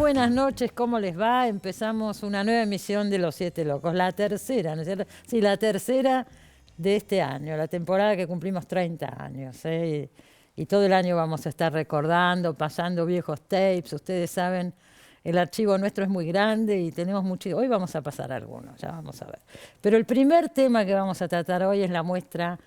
buenas noches, ¿cómo les va? Empezamos una nueva emisión de Los Siete Locos, la tercera, ¿no es cierto? Sí, la tercera de este año, la temporada que cumplimos 30 años, ¿eh? Y todo el año vamos a estar recordando, pasando viejos tapes. Ustedes saben, el archivo nuestro es muy grande y tenemos mucho. Hoy vamos a pasar algunos, ya vamos a ver. Pero el primer tema que vamos a tratar hoy es la muestra,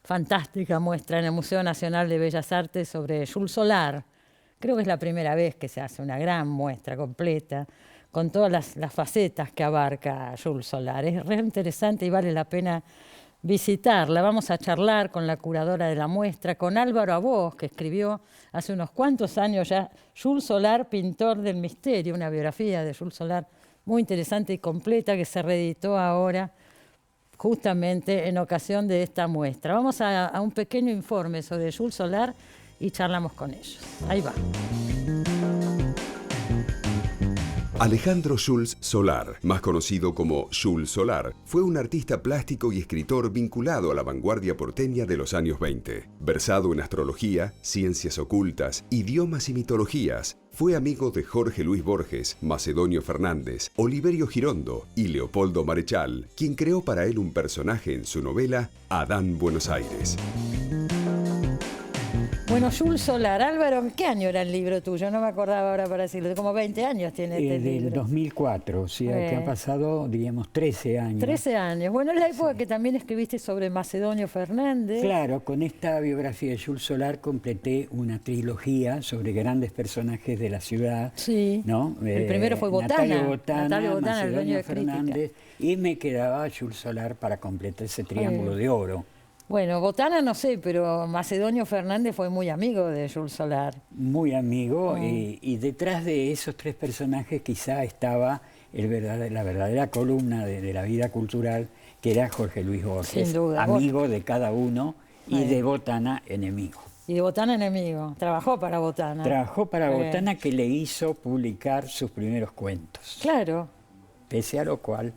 fantástica muestra en el Museo Nacional de Bellas Artes sobre Jules Solar. Creo que es la primera vez que se hace una gran muestra completa con todas las facetas que abarca Jules Solar. Es re interesante y vale la pena visitarla. Vamos a charlar con la curadora de la muestra, con Álvaro Abós, que escribió hace unos cuantos años ya Jules Solar, pintor del misterio, una biografía de Jules Solar muy interesante y completa que se reeditó ahora justamente en ocasión de esta muestra. Vamos a un pequeño informe sobre Jules Solar y charlamos con ellos. Ahí va. Alejandro Jules Solar, más conocido como Jules Solar, fue un artista plástico y escritor vinculado a la vanguardia porteña de los años 20. Versado en astrología, ciencias ocultas, idiomas y mitologías, fue amigo de Jorge Luis Borges, Macedonio Fernández, Oliverio Girondo y Leopoldo Marechal, quien creó para él un personaje en su novela Adán Buenos Aires. Bueno, Jules Solar. Álvaro, ¿qué año era el libro tuyo? No me acordaba ahora para decirlo. Como 20 años tiene este libro. Del 2004, o sea, que han pasado, diríamos, 13 años. 13 años. Bueno, es la época que también escribiste sobre Macedonio Fernández. Claro, con esta biografía de Jules Solar completé una trilogía sobre grandes personajes de la ciudad. Sí. ¿no? El primero fue Botana. Natalia Botana, el dueño de Fernández. Y me quedaba Jules Solar para completar ese triángulo de oro. Bueno, Botana no sé, pero Macedonio Fernández fue muy amigo de Jules Solar. Muy amigo, y detrás de esos tres personajes quizá estaba la verdadera columna de la vida cultural, que era Jorge Luis Borges. Sin duda. Amigo de cada uno, y de Botana enemigo. Y de Botana enemigo. Trabajó para Botana. Trabajó para Botana, que le hizo publicar sus primeros cuentos. Claro. Pese a lo cual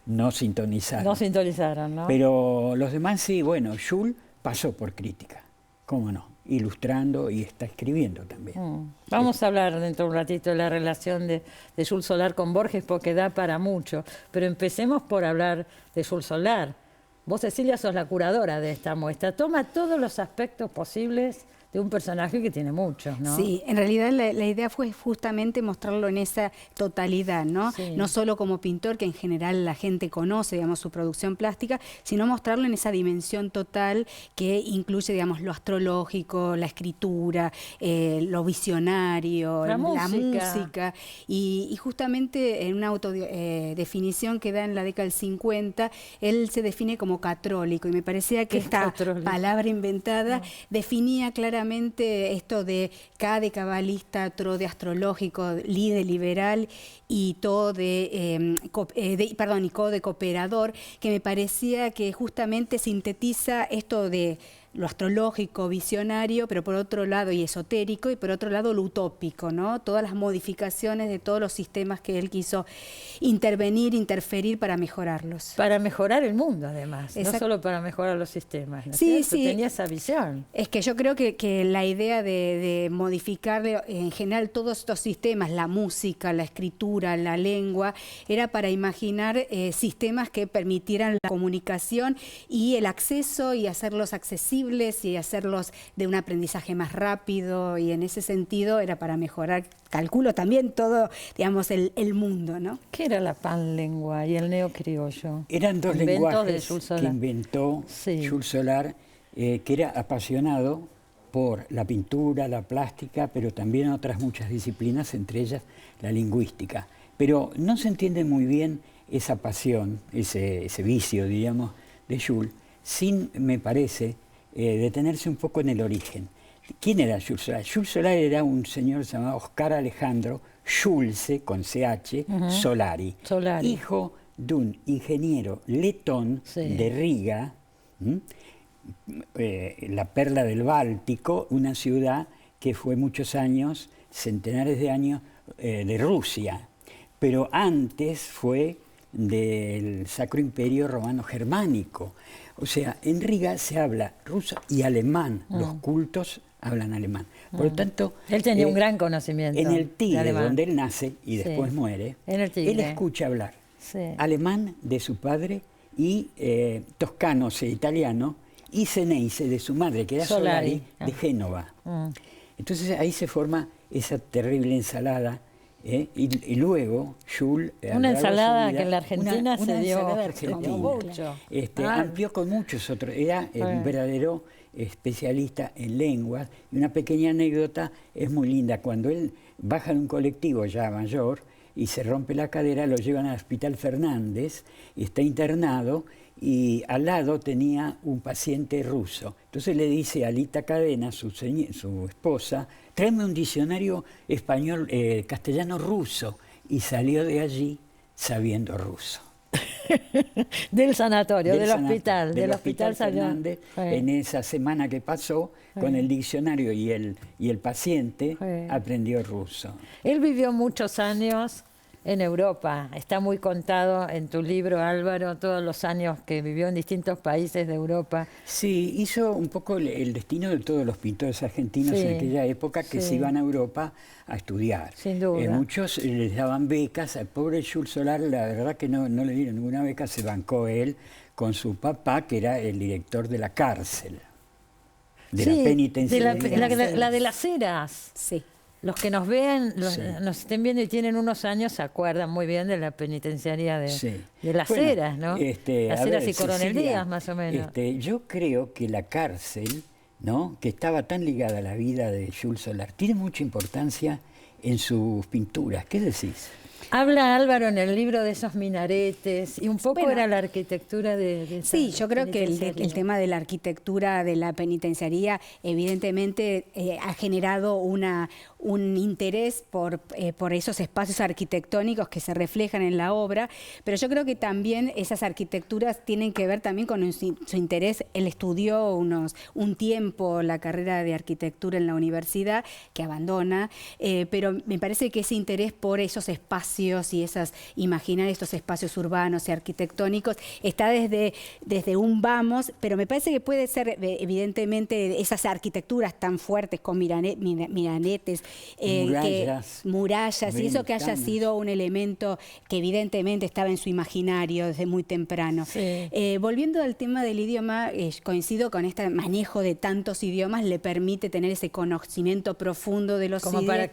no sintonizaron. No sintonizaron, ¿no? Pero los demás sí, bueno, Jules pasó por crítica, cómo no, ilustrando y está escribiendo también. Vamos a hablar dentro de un ratito de la relación de Jules Solar con Borges, porque da para mucho. Pero empecemos por hablar de Jules Solar. Vos, Cecilia, sos la curadora de esta muestra. Toma todos los aspectos posibles de un personaje que tiene muchos, ¿no? Sí, en realidad la idea fue justamente mostrarlo en esa totalidad, ¿no? Sí. No solo como pintor, que en general la gente conoce, digamos, su producción plástica, sino mostrarlo en esa dimensión total que incluye, digamos, lo astrológico, la escritura, lo visionario, la música. música. Y justamente en una autodefinición que da en la década del 50, él se define como catrólico, y me parecía que esta palabra inventada definía claramente esto de K de cabalista, tro de astrológico, li de liberal y to de, y co de cooperador, que me parecía que justamente sintetiza esto de lo astrológico, visionario, pero por otro lado y esotérico, y por otro lado lo utópico, ¿no? Todas las modificaciones de todos los sistemas que él quiso interferir para mejorarlos. Para mejorar el mundo, además, Exacto. no solo para mejorar los sistemas, ¿no? Sí, sí. Tenía esa visión. Es que yo creo que la idea de modificar en general todos estos sistemas, la música, la escritura, la lengua, era para imaginar sistemas que permitieran la comunicación y el acceso, y hacerlos accesibles y hacerlos de un aprendizaje más rápido, y en ese sentido era para mejorar, calculo, también todo, digamos, el mundo, ¿no? ¿Qué era la panlengua y el neocriollo? Eran dos lenguajes que inventó sí. Jules Solar, que era apasionado por la pintura, la plástica, pero también otras muchas disciplinas, entre ellas la lingüística. Pero no se entiende muy bien esa pasión, ese vicio, digamos, de Jules, sin, me parece, detenerse un poco en el origen. ¿Quién era Jules Solar? Jules Solar era un señor llamado Oscar Alejandro Schulze, con CH, Solari, hijo de un ingeniero letón de Riga, la perla del Báltico, una ciudad que fue muchos años, centenares de años, de Rusia, pero antes fue del Sacro Imperio Romano Germánico. O sea, en Riga se habla ruso y alemán. Los cultos hablan alemán. Por lo tanto... Él tenía un gran conocimiento en el Tigre, de alemán. donde él nace y después muere, en el Tigre. él escucha hablar alemán de su padre y toscano, italiano, y Ceneice de su madre, que era Solari de Génova. Entonces ahí se forma esa terrible ensalada. Y luego Jules... Una ensalada que en la Argentina se dio mucho. Amplió con muchos otros. Era un verdadero especialista en lenguas. Y una pequeña anécdota es muy linda. Cuando él baja de un colectivo ya mayor y se rompe la cadera, lo llevan al Hospital Fernández y está internado. Y al lado tenía un paciente ruso. Entonces le dice a Alita Cadena, su esposa, tráeme un diccionario español, castellano-ruso. Y salió de allí sabiendo ruso. Del sanatorio, del hospital Fernández, en esa semana que pasó, con el diccionario y el paciente, aprendió ruso. Él vivió muchos años en Europa. Está muy contado en tu libro, Álvaro, todos los años que vivió en distintos países de Europa. Sí, hizo un poco el destino de todos los pintores argentinos en aquella época que se iban a Europa a estudiar. Sin duda. Muchos les daban becas. Al pobre Jules Solar, la verdad que no le dieron ninguna beca, se bancó él con su papá, que era el director de la cárcel, de la penitenciaría. La de las Heras. Sí. Los que nos vean, nos estén viendo y tienen unos años, se acuerdan muy bien de la penitenciaría de las Heras, ¿no? Las Heras y Coronel Díaz, más o menos. Yo creo que la cárcel, ¿no?, que estaba tan ligada a la vida de Jules Solar, tiene mucha importancia en sus pinturas. ¿Qué decís? Habla Álvaro en el libro de esos minaretes y un poco era la arquitectura de esa Sí, yo creo que el tema de la arquitectura de la penitenciaría evidentemente ha generado un interés por esos espacios arquitectónicos que se reflejan en la obra, pero yo creo que también esas arquitecturas tienen que ver también con su interés. Él estudió un tiempo la carrera de arquitectura en la universidad, que abandona, pero me parece que ese interés por esos espacios y imaginar estos espacios urbanos y arquitectónicos está desde un vamos, pero me parece que puede ser evidentemente esas arquitecturas tan fuertes con minaretes, murallas y eso que haya sido un elemento que evidentemente estaba en su imaginario desde muy temprano. Volviendo al tema del idioma, coincido con este manejo de tantos idiomas, le permite tener ese conocimiento profundo de los idiomas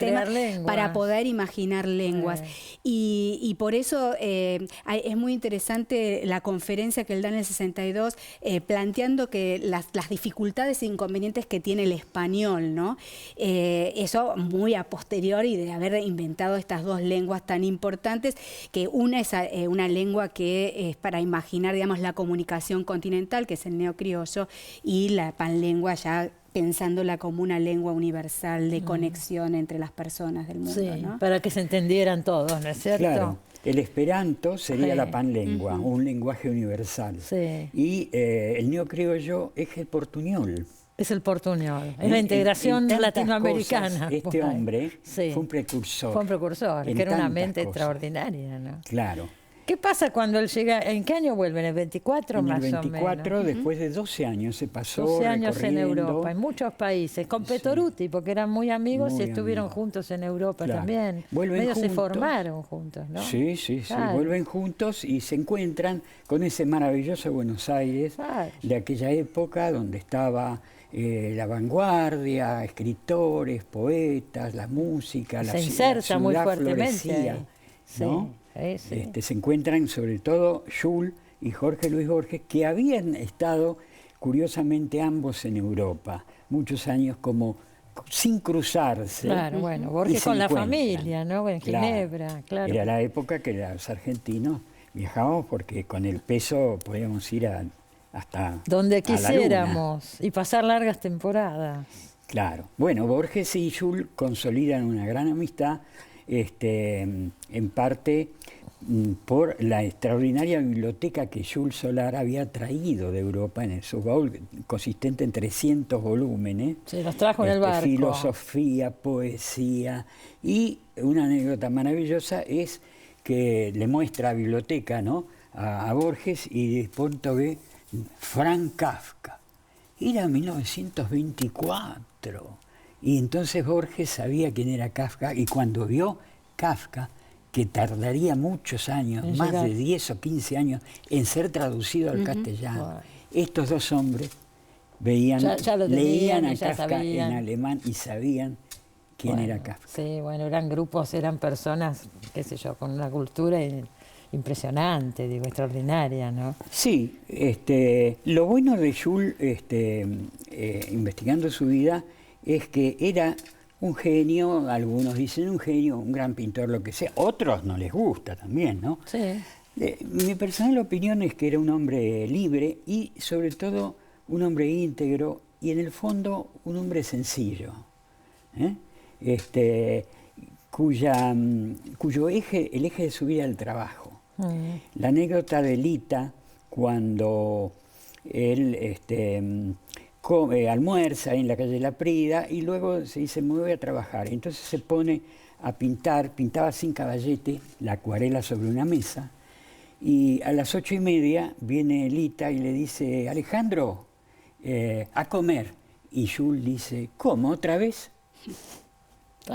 para poder imaginar lenguas. Y por eso es muy interesante la conferencia que él da en el 62, planteando que las dificultades e inconvenientes que tiene el español, ¿no? Eso muy a posteriori de haber inventado estas dos lenguas tan importantes, que una es una lengua que es para imaginar, digamos, la comunicación continental, que es el neocriollo, y la panlengua ya pensándola como una lengua universal de conexión entre las personas del mundo, ¿no? Para que se entendieran todos, ¿no es cierto? Claro. El esperanto sería la panlengua, un lenguaje universal. Y el neocriollo es el portuñol. Es el portuñol, es la integración latinoamericana. Este hombre fue un precursor. Fue un precursor, que era una mente extraordinaria, ¿no? Claro. ¿Qué pasa cuando él llega? ¿En qué año vuelve? ¿En el 24 más o menos? En el 24, después de 12 años se pasó 12 años en Europa, en muchos países, con Petoruti, porque eran muy amigos y estuvieron juntos en Europa también. Medio se formaron juntos, ¿no? Sí, vuelven juntos y se encuentran con ese maravilloso Buenos Aires de aquella época donde estaba la vanguardia, escritores, poetas, la música, la ciudad muy fuertemente florecía, ¿no? Se encuentran sobre todo Jules y Jorge Luis Borges, que habían estado curiosamente ambos en Europa muchos años como sin cruzarse. Claro, bueno, Borges con la familia, ¿no? En Ginebra, claro. Era la época que los argentinos viajábamos porque con el peso podíamos ir hasta donde quisiéramos y pasar largas temporadas. Claro. Bueno, Borges y Jules consolidan una gran amistad, en parte por la extraordinaria biblioteca que Jules Solar había traído de Europa en su baúl, consistente en 300 volúmenes. Se los trajo en el barco. Filosofía, poesía. Y una anécdota maravillosa es que le muestra la biblioteca, ¿no?, a Borges, y de pronto ve Franz Kafka. Era 1924. Y entonces Borges sabía quién era Kafka, y cuando vio Kafka, que tardaría muchos años, más de 10 o 15 años, en ser traducido al castellano, estos dos hombres veían, leían a Kafka en alemán y sabían quién era Kafka. Sí, bueno, eran grupos, eran personas, qué sé yo, con una cultura impresionante, digo, extraordinaria, ¿no? Sí, lo bueno de Jules, investigando su vida, es que era un genio, algunos dicen un genio, un gran pintor, lo que sea, otros no les gusta también, ¿no? Sí. Mi personal opinión es que era un hombre libre y sobre todo un hombre íntegro y en el fondo un hombre sencillo, cuyo eje, el eje de su vida era el trabajo. La anécdota de Lita, cuando él almuerza en la calle La Prida y luego se dice, me voy a trabajar. Entonces se pone a pintar, pintaba sin caballete, la acuarela sobre una mesa, y a las 8:30 viene Lita y le dice, Alejandro, a comer. Y Jules dice, ¿cómo, otra vez?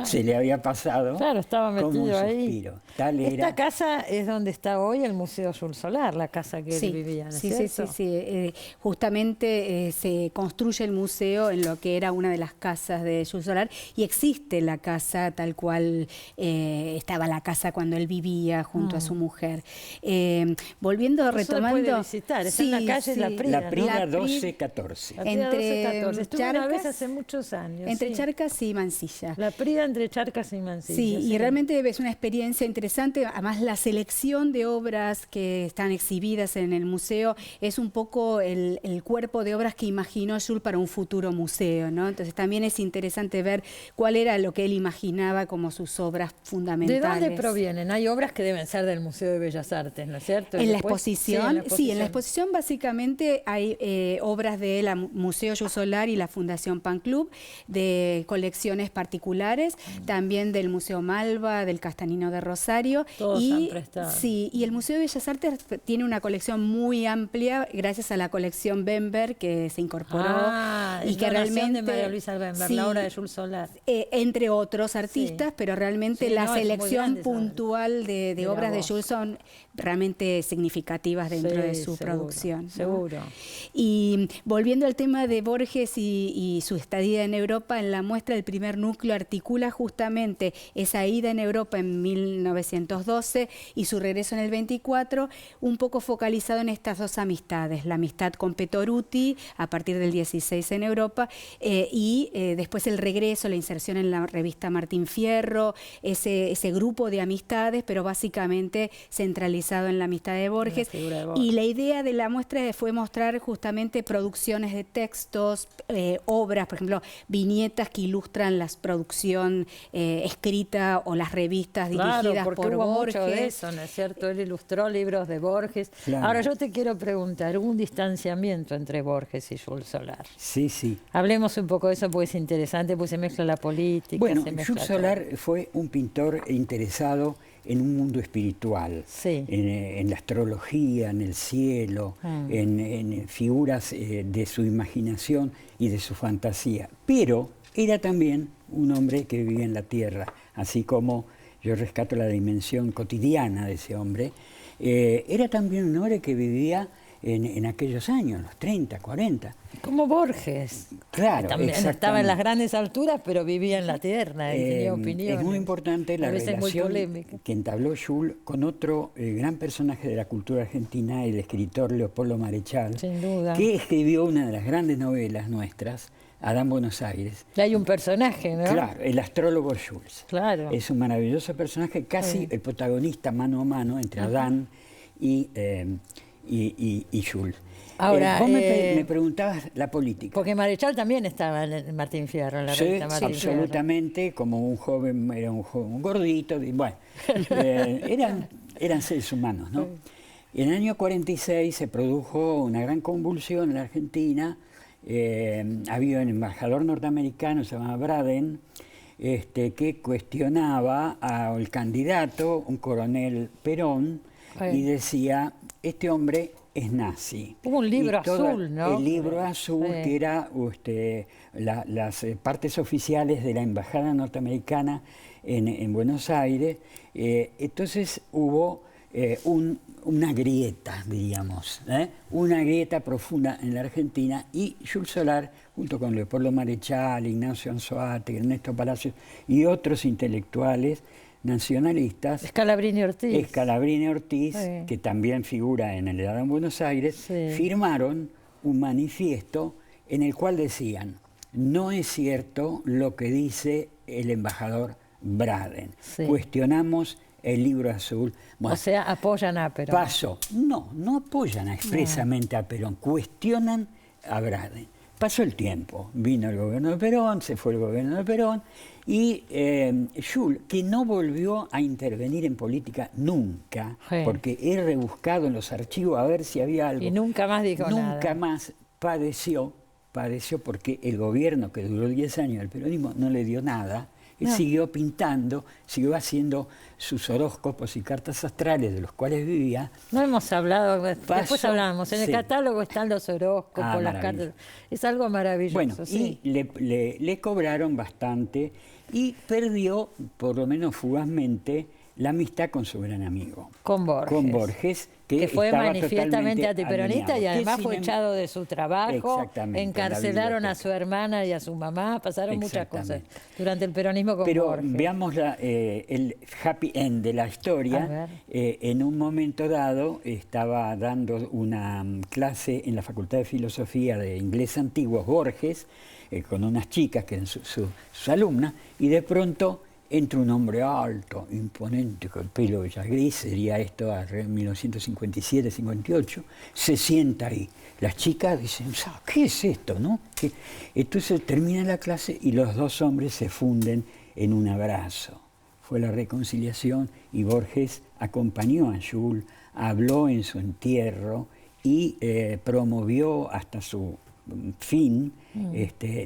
Se le había pasado. Claro, estaba metido como un ahí. suspiro. Tal Esta era. casa es donde está hoy el Museo Jules Solar, la casa que él vivía, ¿no es cierto? Sí. Justamente se construye el museo en lo que era una de las casas de Jules Solar y existe la casa tal cual estaba la casa cuando él vivía junto a su mujer. Retomando... puede visitar, está en la calle La Prida. La Prida ¿no? 12-14. La Prida 12-14. Estuve una vez Charcas, hace muchos años. Entre Charcas y Mansilla. La Prida entre Charcas y Mansilla. Sí, y realmente es una experiencia interesante. Además, la selección de obras que están exhibidas en el museo es un poco el cuerpo de obras que imaginó Jules para un futuro museo, ¿no? Entonces también es interesante ver cuál era lo que él imaginaba como sus obras fundamentales. ¿De dónde provienen? Hay obras que deben ser del Museo de Bellas Artes, ¿no es cierto? En la exposición, sí, en la exposición básicamente hay obras del Museo Jules Solar y la Fundación Pan Club, de colecciones particulares, también del Museo Malva, del Castanino de Rosario. Todos han prestado. Sí, y el Museo de Bellas Artes tiene una colección muy amplia gracias a la colección Bember que se incorporó y que realmente de María Luisa Bember, la obra de Jules Solar. Entre otros artistas, pero realmente la selección puntual de obras de Jules son realmente significativas dentro de su producción, ¿no? Seguro. Y volviendo al tema de Borges y su estadía en Europa, en la muestra el primer núcleo articula justamente esa ida en Europa en 1912 y su regreso en el 24, un poco focalizado en estas dos amistades, la amistad con Petoruti a partir del 16 en Europa y después el regreso, la inserción en la revista Martín Fierro, ese grupo de amistades, pero básicamente centralizado en la amistad de Borges. Y la idea de la muestra fue mostrar justamente producciones de textos, obras, por ejemplo, viñetas que ilustran la producción escrita o las revistas dirigidas por hubo Borges. Mucho de eso, ¿no es cierto? Él ilustró libros de Borges. Claro. Ahora yo te quiero preguntar, ¿hubo un distanciamiento entre Borges y Jules Solar? Sí, sí. Hablemos un poco de eso porque es interesante, porque se mezcla la política. Bueno, Jules Solar fue un pintor interesado en un mundo espiritual, en la astrología, en el cielo, en figuras de su imaginación y de su fantasía. Pero era también un hombre que vivía en la tierra, así como yo rescato la dimensión cotidiana de ese hombre. Era también un hombre que vivía en aquellos años, los 30, 40. Como Borges. Claro, también estaba en las grandes alturas, pero vivía en la tierra y tenía opiniones. Es muy importante la relación que entabló Jules con otro gran personaje de la cultura argentina, el escritor Leopoldo Marechal, sin duda, que escribió una de las grandes novelas nuestras, Adán Buenos Aires. Y hay un personaje, ¿no? Claro, el astrólogo Jules. Claro. Es un maravilloso personaje, casi el protagonista mano a mano entre Adán y Jules. Ahora, vos me preguntabas la política. Porque Marechal también estaba en Martín Fierro, en la revista Martín Fierro. Absolutamente, como un joven, era un gordito, y bueno, eran seres humanos, ¿no? En el año 46 se produjo una gran convulsión en la Argentina. Había un embajador norteamericano, se llamaba Braden, que cuestionaba al candidato, un coronel Perón, y decía, este hombre es nazi. Hubo un libro azul, ¿no? El libro azul, que era las partes oficiales de la Embajada Norteamericana en Buenos Aires. Entonces hubo una grieta, diríamos, una grieta profunda en la Argentina, y Jules Solar, junto con Leopoldo Marechal, Ignacio Anzoátegui, Ernesto Palacios y otros intelectuales nacionalistas, Scalabrini Ortiz, sí, que también figura en el Edad en Buenos Aires, sí, firmaron un manifiesto en el cual decían: no es cierto lo que dice el embajador Braden, sí, cuestionamos el libro azul. Bueno, o sea, apoyan a Perón. No apoyan expresamente a Perón, cuestionan a Braden. Pasó el tiempo, vino el gobierno de Perón, se fue el gobierno de Perón, y Jules, que no volvió a intervenir en política nunca, sí, porque he rebuscado en los archivos a ver si había algo. Y nunca más dijo nada. Nunca más padeció porque el gobierno, que duró 10 años del peronismo, no le dio nada. Él siguió pintando, siguió haciendo sus horóscopos y cartas astrales, de los cuales vivía. No hemos hablado, después hablamos. En el sí, catálogo están los horóscopos, las cartas. Es algo maravilloso. Bueno, sí, y le cobraron bastante, y perdió, por lo menos fugazmente, la amistad con su gran amigo. Con Borges. Que fue estaba manifiestamente antiperonista alineado, y además que fue echado de su trabajo, encarcelaron a su hermana y a su mamá, pasaron muchas cosas durante el peronismo con Pero Borges. veamos el happy end de la historia. En un momento dado estaba dando una clase en la Facultad de Filosofía de Inglés Antiguo, Borges, con unas chicas que eran sus alumnas, y de pronto entra un hombre alto, imponente, con el pelo ya gris, sería esto en 1957-58, se sienta ahí. Las chicas dicen: ¿qué es esto, no? Entonces termina la clase y los dos hombres se funden en un abrazo. Fue la reconciliación, y Borges acompañó a Jules, habló en su entierro y promovió hasta su fin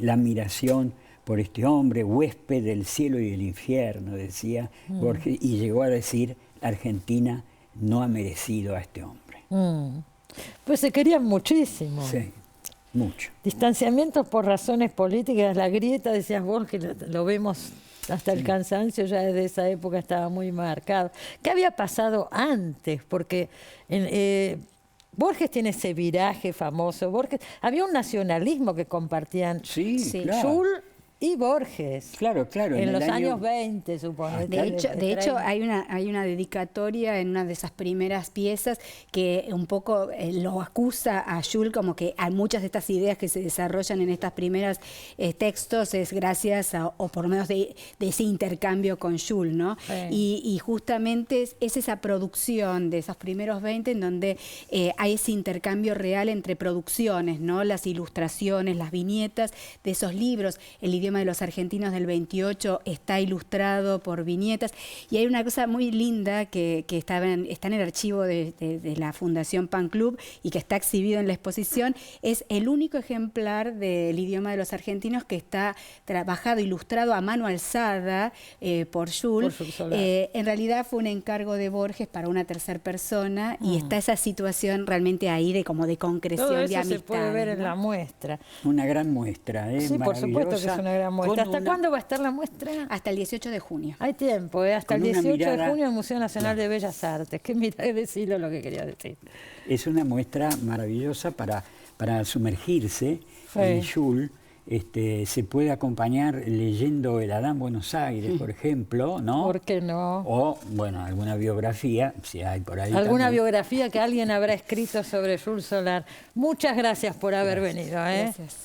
la admiración por este hombre, huésped del cielo y del infierno, decía Borges, y llegó a decir: Argentina no ha merecido a este hombre. Pues se querían muchísimo. Sí, mucho. Distanciamientos por razones políticas, la grieta, decías vos, que lo vemos hasta el cansancio, ya desde esa época estaba muy marcado. ¿Qué había pasado antes? Porque Borges tiene ese viraje famoso. Borges, había un nacionalismo que compartían claro. Jules y Borges. Claro. En los años 20, supongo. De hecho hay una dedicatoria en una de esas primeras piezas que un poco lo acusa a Jules, como que a muchas de estas ideas que se desarrollan en estas primeras textos es gracias o por lo menos de ese intercambio con Jules, ¿no? Sí. Y justamente es esa producción de esos primeros 20 en donde hay ese intercambio real entre producciones, ¿no? Las ilustraciones, las viñetas de esos libros. El idioma de los argentinos del 28 está ilustrado por viñetas, y hay una cosa muy linda que está en el archivo de la Fundación Pan Club y que está exhibido en la exposición. Es el único ejemplar del idioma de los argentinos que está trabajado, ilustrado a mano alzada por Jules. En realidad fue un encargo de Borges para una tercera persona, y está esa situación realmente ahí de como de concreción. Todo eso de amistad, se puede ver, ¿no?, en la muestra. Una gran muestra, sí, por supuesto que es una gran muestra. ¿Hasta cuándo va a estar la muestra? Hasta el 18 de junio. Hay tiempo, hasta el 18 de junio en el Museo Nacional de Bellas Artes. Que mira, decirlo lo que quería decir. Es una muestra maravillosa para sumergirse en Jules. Se puede acompañar leyendo El Adán Buenos Aires, por ejemplo, ¿no? ¿Por qué no? O, bueno, alguna biografía, si hay por ahí. Alguna también. biografía que alguien habrá escrito sobre Jules Solar. Muchas gracias por haber venido. Gracias.